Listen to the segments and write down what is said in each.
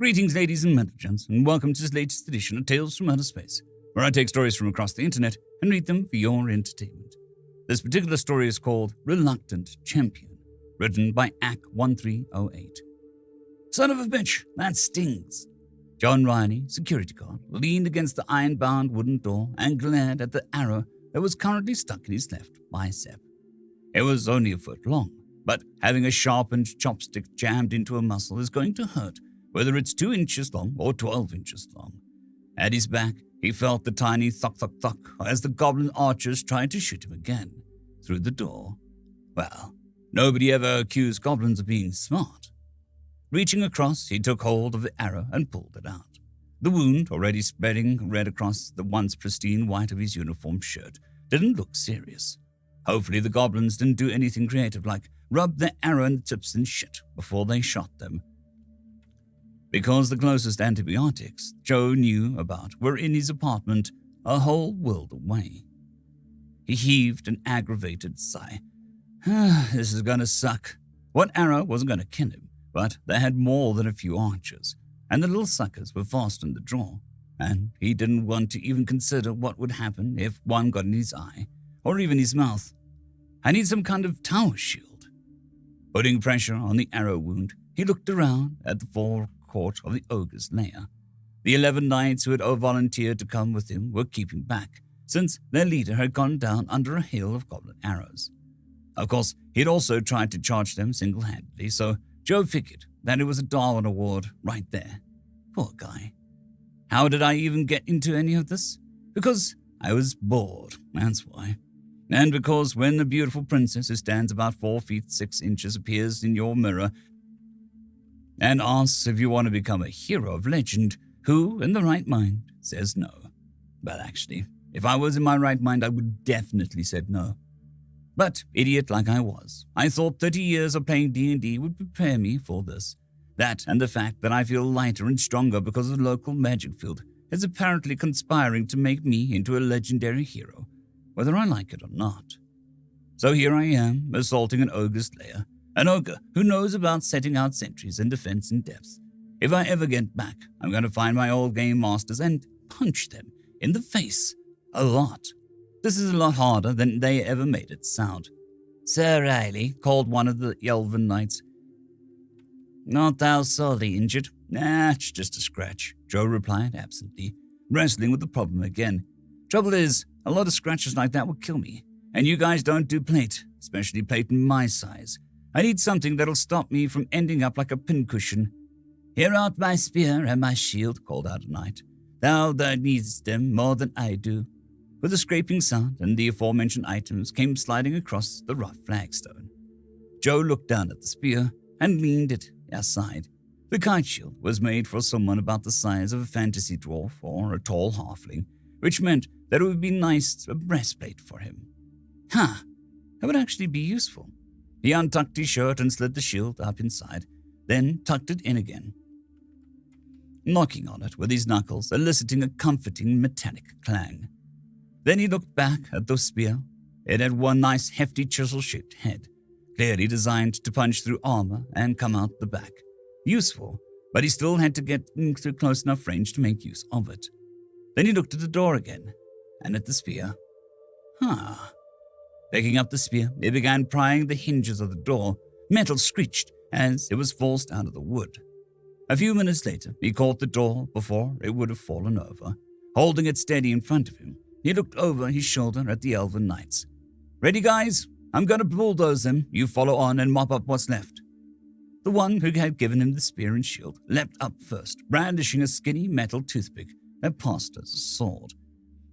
Greetings, ladies and gents, and welcome to this latest edition of Tales from Outer Space, where I take stories from across the internet and read them for your entertainment. This particular story is called Reluctant Champion, written by AC1308. Son of a bitch, that stings. John Riley, security guard, leaned against the iron-bound wooden door and glared at the arrow that was currently stuck in his left bicep. It was only a foot long, but having a sharpened chopstick jammed into a muscle is going to hurt, whether it's 2 inches long or 12 inches long. At his back, he felt the tiny thunk-thunk-thunk as the goblin archers tried to shoot him again, through the door. Well, nobody ever accused goblins of being smart. Reaching across, he took hold of the arrow and pulled it out. The wound, already spreading red across the once pristine white of his uniform shirt, didn't look serious. Hopefully the goblins didn't do anything creative like rub their arrow in the tips and shit before they shot them. Because the closest antibiotics Joe knew about were in his apartment a whole world away. He heaved an aggravated sigh. This is gonna suck. One arrow wasn't gonna kill him, but they had more than a few archers, and the little suckers were fast in the draw, and he didn't want to even consider what would happen if one got in his eye, or even his mouth. I need some kind of tower shield. Putting pressure on the arrow wound, he looked around at the forecourt of the ogre's lair. The 11 knights who had volunteered to come with him were keeping back, since their leader had gone down under a hail of goblin arrows. Of course, he had also tried to charge them single-handedly, so Joe figured that it was a Darwin Award right there. Poor guy. How did I even get into any of this? Because I was bored, that's why. And because when the beautiful princess who stands about 4 feet 6 inches appears in your mirror and asks if you want to become a hero of legend, who, in the right mind, says no? But actually, if I was in my right mind, I would definitely said no. But, idiot like I was, I thought 30 years of playing D&D would prepare me for this. That and the fact that I feel lighter and stronger because of the local magic field is apparently conspiring to make me into a legendary hero, whether I like it or not. So here I am, assaulting an ogre's lair, an ogre who knows about setting out sentries and defense in depth. If I ever get back, I'm going to find my old game masters and punch them in the face a lot. This is a lot harder than they ever made it sound. Sir Riley, called one of the elven knights. Art thou sorely injured? Nah, it's just a scratch, Joe replied absently, wrestling with the problem again. Trouble is, a lot of scratches like that will kill me, and you guys don't do plate, especially plate my size. I need something that'll stop me from ending up like a pincushion. Here art my spear and my shield, called out a knight. Thou needest them more than I do. With a scraping sound, and the aforementioned items came sliding across the rough flagstone. Joe looked down at the spear and leaned it aside. The kite shield was made for someone about the size of a fantasy dwarf or a tall halfling, which meant that it would be nice a breastplate for him. That would actually be useful. He untucked his shirt and slid the shield up inside, then tucked it in again, knocking on it with his knuckles, eliciting a comforting metallic clang. Then he looked back at the spear. It had one nice hefty chisel-shaped head, clearly designed to punch through armor and come out the back. Useful, but he still had to get into close enough range to make use of it. Then he looked at the door again, and at the spear. Picking up the spear, he began prying the hinges of the door. Metal screeched as it was forced out of the wood. A few minutes later, he caught the door before it would have fallen over. Holding it steady in front of him, he looked over his shoulder at the elven knights. Ready, guys? I'm going to bulldoze them. You follow on and mop up what's left. The one who had given him the spear and shield leapt up first, brandishing a skinny metal toothpick that passed as a sword.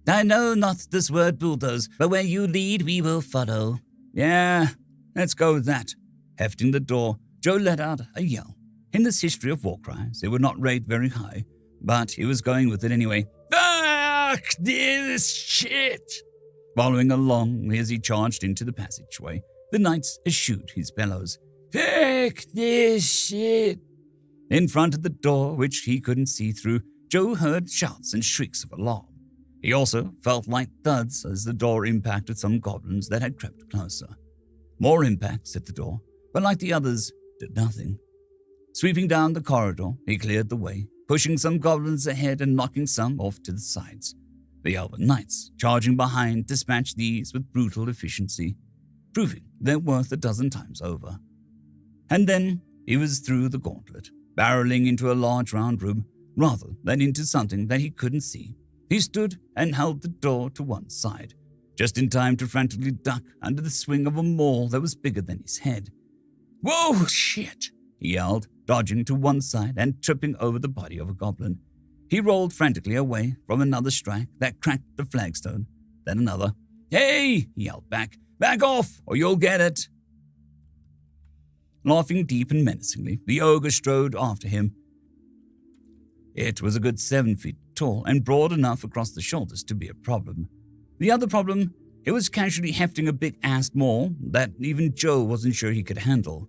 I know not this word bulldoze, but where you lead, we will follow. Yeah, let's go with that. Hefting the door, Joe let out a yell. In this history of war cries, it would not rate very high, but he was going with it anyway. Fuck this shit! Following along as he charged into the passageway, the knights eschewed his bellows. Fuck this shit! In front of the door, which he couldn't see through, Joe heard shouts and shrieks of alarm. He also felt light thuds as the door impacted some goblins that had crept closer. More impacts at the door, but like the others, did nothing. Sweeping down the corridor, he cleared the way, pushing some goblins ahead and knocking some off to the sides. The Elven Knights, charging behind, dispatched these with brutal efficiency, proving their worth a dozen times over. And then he was through the gauntlet, barreling into a large round room, rather than into something that he couldn't see. He stood and held the door to one side, just in time to frantically duck under the swing of a maul that was bigger than his head. "Whoa, shit!" he yelled, dodging to one side and tripping over the body of a goblin. He rolled frantically away from another strike that cracked the flagstone, then another. "Hey!" he yelled back. "Back off, or you'll get it!" Laughing deep and menacingly, the ogre strode after him. It was a good 7 feet tall and broad enough across the shoulders to be a problem. The other problem, it was casually hefting a big-assed maul that even Joe wasn't sure he could handle.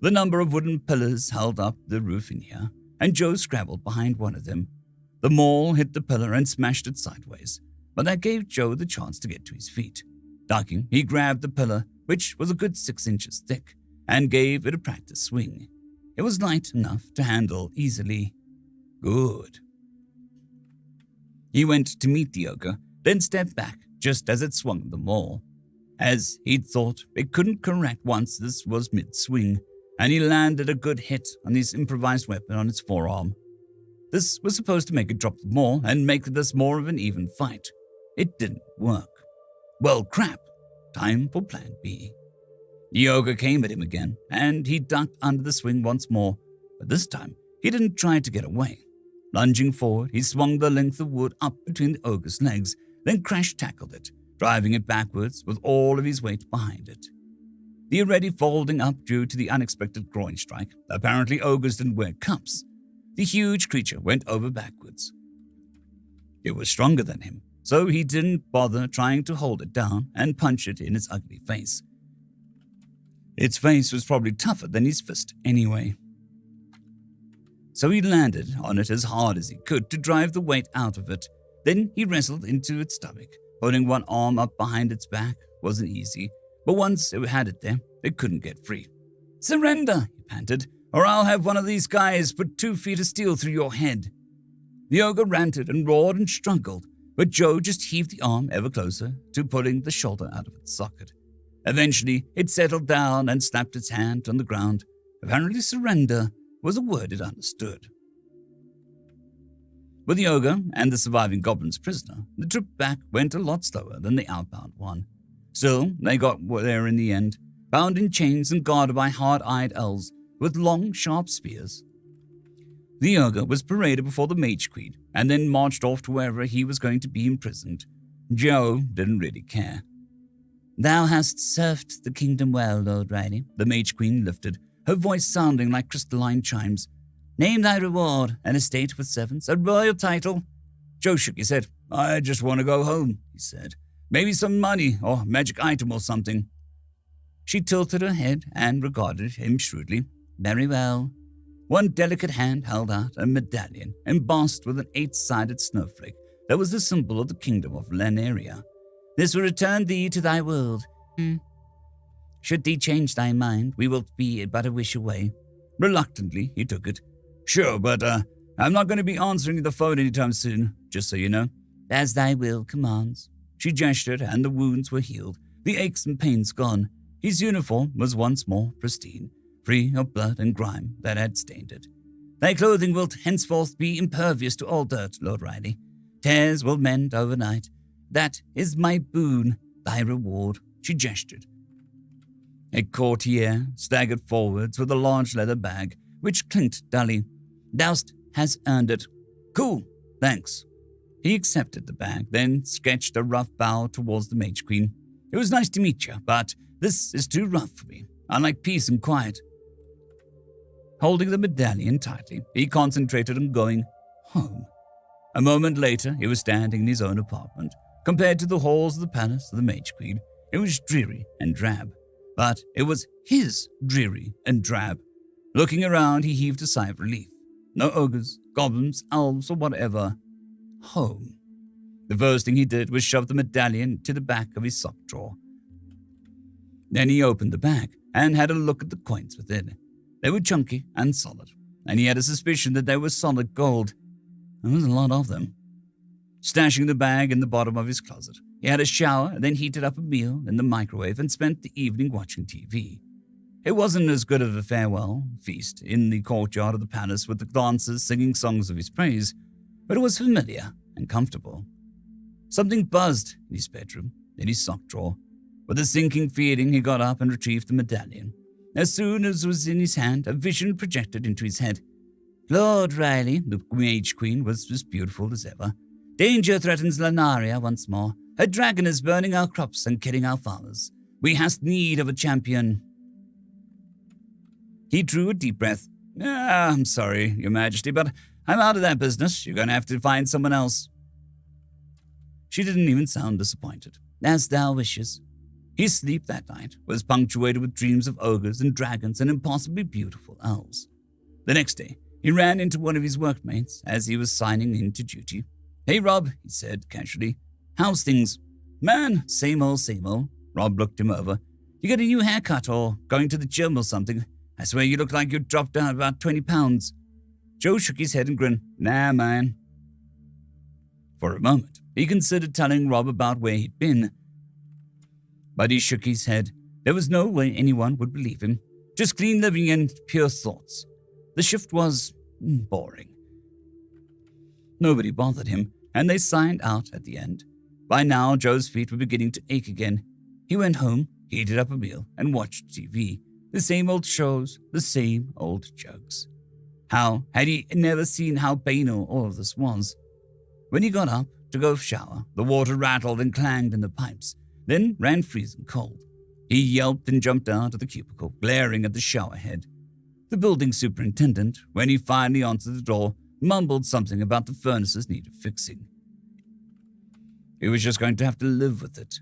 The number of wooden pillars held up the roof in here, and Joe scrabbled behind one of them. The maul hit the pillar and smashed it sideways, but that gave Joe the chance to get to his feet. Ducking, he grabbed the pillar, which was a good 6 inches thick, and gave it a practice swing. It was light enough to handle easily. Good. He went to meet the ogre, then stepped back just as it swung the maul. As he'd thought, it couldn't correct once this was mid-swing, and he landed a good hit on his improvised weapon on its forearm. This was supposed to make it drop the maul and make this more of an even fight. It didn't work. Well, crap. Time for plan B. The ogre came at him again, and he ducked under the swing once more, but this time he didn't try to get away. Lunging forward, he swung the length of wood up between the ogre's legs, then crash-tackled it, driving it backwards with all of his weight behind it. The already folding up due to the unexpected groin strike. Apparently ogres didn't wear cups. The huge creature went over backwards. It was stronger than him, so he didn't bother trying to hold it down and punch it in its ugly face. Its face was probably tougher than his fist anyway. So he landed on it as hard as he could to drive the weight out of it. Then he wrestled into its stomach. Putting one arm up behind its back wasn't easy, but once it had it there, it couldn't get free. "Surrender," he panted, "or I'll have one of these guys put 2 feet of steel through your head." The ogre ranted and roared and struggled, but Joe just heaved the arm ever closer to pulling the shoulder out of its socket. Eventually, it settled down and slapped its hand on the ground. Apparently surrender was a word it understood. With the ogre and the surviving goblin's prisoner, the trip back went a lot slower than the outbound one. Still, they got there in the end, bound in chains and guarded by hard-eyed elves with long, sharp spears. The ogre was paraded before the Mage Queen and then marched off to wherever he was going to be imprisoned. Joe didn't really care. "Thou hast served the kingdom well, Lord Riley," the Mage Queen lifted, her voice sounding like crystalline chimes. "Name thy reward, an estate with servants, a royal title." Joe shook his head. "I just want to go home," he said. "Maybe some money or magic item or something." She tilted her head and regarded him shrewdly. "Very well." One delicate hand held out a medallion embossed with an 8-sided snowflake that was the symbol of the kingdom of Lenaria. "This will return thee to thy world. Should thee change thy mind, we will be but a wish away." Reluctantly, he took it. "Sure, but I'm not going to be answering the phone anytime soon, just so you know." "As thy will commands." She gestured, and the wounds were healed, the aches and pains gone. His uniform was once more pristine, free of blood and grime that had stained it. "Thy clothing will henceforth be impervious to all dirt, Lord Riley. Tears will mend overnight. That is my boon, thy reward." She gestured. A courtier staggered forwards with a large leather bag, which clinked dully. "Doust has earned it." "Cool, thanks." He accepted the bag, then sketched a rough bow towards the Mage Queen. "It was nice to meet you, but this is too rough for me. I like peace and quiet." Holding the medallion tightly, he concentrated on going home. A moment later, he was standing in his own apartment. Compared to the halls of the palace of the Mage Queen, it was dreary and drab. But it was his dreary and drab. Looking around, he heaved a sigh of relief. No ogres, goblins, elves, or whatever. Home. The first thing he did was shove the medallion to the back of his sock drawer. Then he opened the bag and had a look at the coins within. They were chunky and solid, and he had a suspicion that they were solid gold. There was a lot of them. Stashing the bag in the bottom of his closet, he had a shower, then heated up a meal in the microwave and spent the evening watching TV. It wasn't as good of a farewell feast in the courtyard of the palace with the dancers singing songs of his praise, but it was familiar and comfortable. Something buzzed in his bedroom, in his sock drawer. With a sinking feeling, he got up and retrieved the medallion. As soon as it was in his hand, a vision projected into his head. Lord Riley, the Mage Queen, was as beautiful as ever. Danger threatens Lanaria once more. Her dragon is burning our crops and killing our farmers. We have need of a champion. He drew a deep breath. I'm sorry, Your Majesty, but I'm out of that business. You're going to have to find someone else. She didn't even sound disappointed. As thou wishes. His sleep that night was punctuated with dreams of ogres and dragons and impossibly beautiful elves. The next day, he ran into one of his workmates as he was signing in to duty. Hey, Rob, he said casually. How's things? Man, same old, same old. Rob looked him over. You got a new haircut or going to the gym or something? I swear you look like you dropped down about 20 pounds. Joe shook his head and grinned. Nah, man. For a moment, he considered telling Rob about where he'd been, but he shook his head. There was no way anyone would believe him. Just clean living and pure thoughts. The shift was boring. Nobody bothered him, and they signed out at the end. By now, Joe's feet were beginning to ache again. He went home, heated up a meal, and watched TV. The same old shows, the same old jokes. How had he never seen how banal all of this was? When he got up to go shower, the water rattled and clanged in the pipes, then ran freezing cold. He yelped and jumped out of the cubicle, glaring at the shower head. The building superintendent, when he finally answered the door, mumbled something about the furnaces needed fixing. He was just going to have to live with it.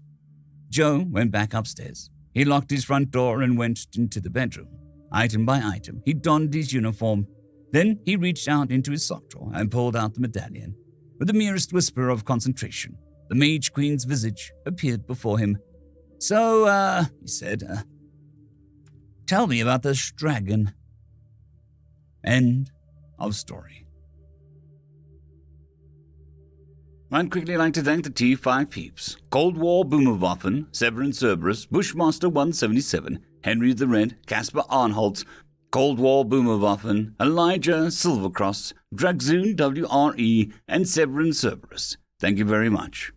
Joe went back upstairs. He locked his front door and went into the bedroom. Item by item, he donned his uniform. Then he reached out into his sock drawer and pulled out the medallion. With the merest whisper of concentration, the Mage Queen's visage appeared before him. So, he said, tell me about this dragon. End of story. I'd quickly like to thank the T5 peeps: Cold War Boomerwaffen, Severin Cerberus, Bushmaster 177, Henry the Red, Caspar Arnholtz, Cold War Boomerwaffen, Elijah Silvercross, Dragzoon WRE, and Severin Cerberus. Thank you very much.